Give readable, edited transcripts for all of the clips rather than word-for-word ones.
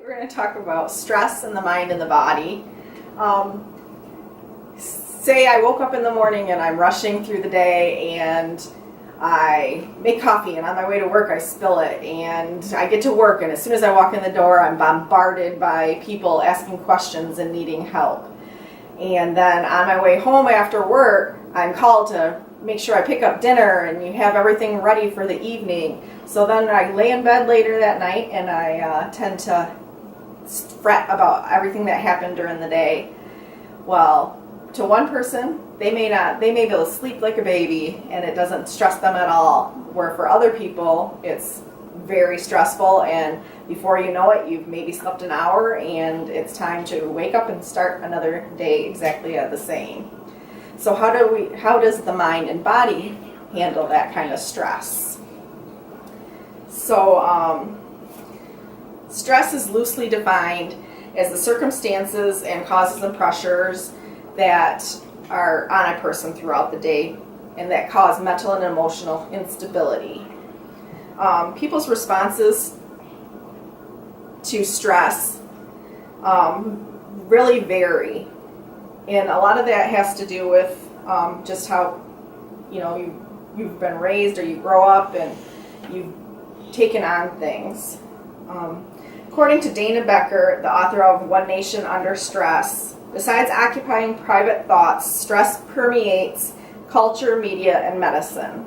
We're going to talk about stress in the mind and the body. Say I woke up in the morning and I'm rushing through the day and I make coffee, and on my way to work I spill it, and I get to work, and as soon as I walk in the door I'm bombarded by people asking questions and needing help. And then on my way home after work I'm called to make sure I pick up dinner and you have everything ready for the evening. So then I lay in bed later that night and I tend to fret about everything that happened during the day. Well, to one person, they may be able to sleep like a baby and it doesn't stress them at all. Where for other people, it's very stressful, and before you know it, you've maybe slept an hour and it's time to wake up and start another day exactly the same. So how does the mind and body handle that kind of stress? So stress is loosely defined as the circumstances and causes and pressures that are on a person throughout the day and that cause mental and emotional instability. People's responses to stress really vary, and a lot of that has to do with just how you've been raised, or you grow up and you've taken on things. According to Dana Becker, the author of One Nation Under Stress, besides occupying private thoughts, stress permeates culture, media, and medicine.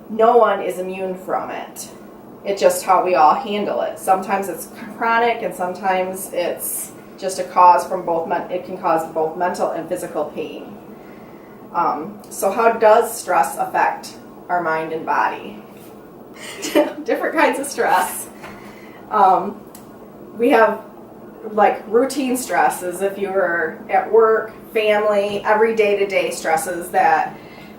No one is immune from it. It's just how we all handle it. Sometimes it's chronic, and sometimes it's just a cause from both. It can cause both mental and physical pain. So how does stress affect our mind and body? Different kinds of stress. We have like routine stresses, if you were at work, family, every day-to-day stresses that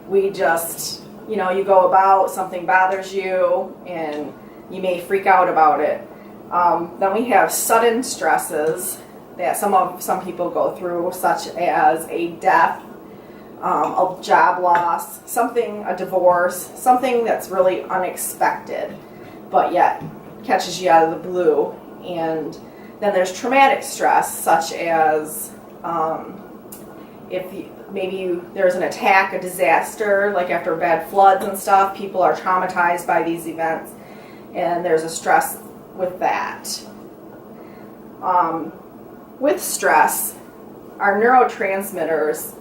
we just, you go about, something bothers you, and you may freak out about it. Then we have sudden stresses that some people go through, such as a death, a job loss, a divorce, something that's really unexpected, but yet catches you out of the blue. And then there's traumatic stress, such as there's an attack, a disaster, like after bad floods and stuff, people are traumatized by these events, and there's a stress with that. With stress, our neurotransmitters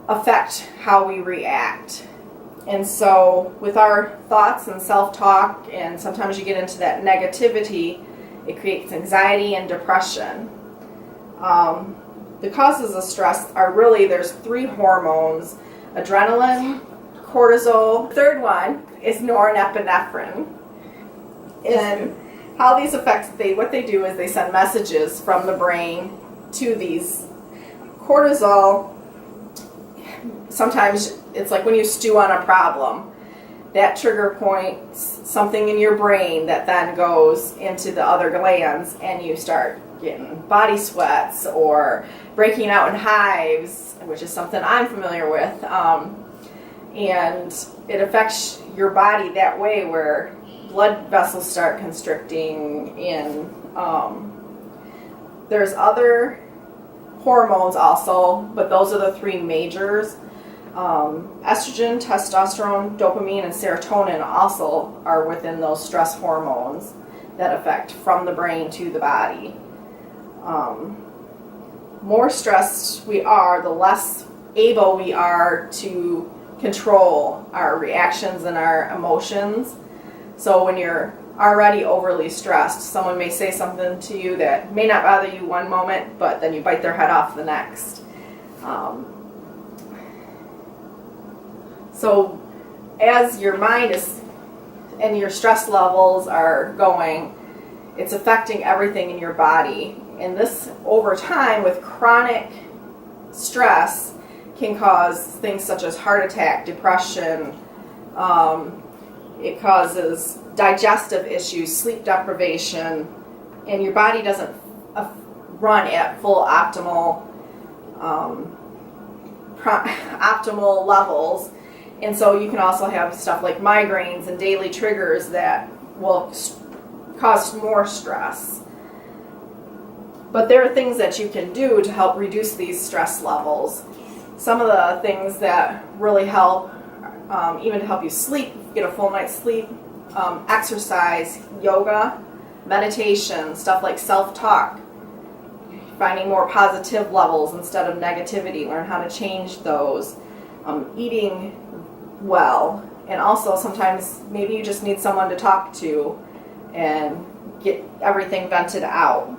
affect how we react. And so with our thoughts and self-talk, and sometimes you get into that negativity, it creates anxiety and depression. The causes of stress are there's 3 hormones: adrenaline, cortisol. The third one is norepinephrine. And how these affect, what they do is they send messages from the brain to these. Cortisol, sometimes it's like when you stew on a problem, that trigger points something in your brain that then goes into the other glands, and you start getting body sweats or breaking out in hives, which is something I'm familiar with. And it affects your body that way, where blood vessels start constricting, and there's other hormones also, but those are the 3 majors. Estrogen, testosterone, dopamine, and serotonin also are within those stress hormones that affect from the brain to the body. More stressed we are, the less able we are to control our reactions and our emotions. So when you're already overly stressed, someone may say something to you that may not bother you one moment, but then you bite their head off the next. So as your mind is and your stress levels are going, it's affecting everything in your body. And this, over time, with chronic stress, can cause things such as heart attack, depression. It causes digestive issues, sleep deprivation, and your body doesn't run at full optimal levels. And so you can also have stuff like migraines and daily triggers that will cause more stress. But there are things that you can do to help reduce these stress levels. Some of the things that really help, even to help you sleep, get a full night's sleep, exercise, yoga, meditation, stuff like self-talk, finding more positive levels instead of negativity, learn how to change those, eating well, and also sometimes maybe you just need someone to talk to and get everything vented out.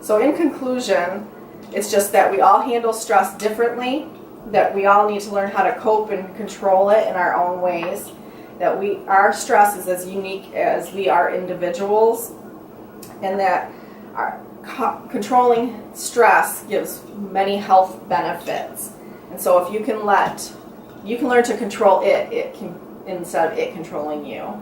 So in conclusion, it's just that we all handle stress differently, that we all need to learn how to cope and control it in our own ways, that our stress is as unique as we are individuals, and that controlling stress gives many health benefits. And so if you can learn to control it can, instead of it controlling you.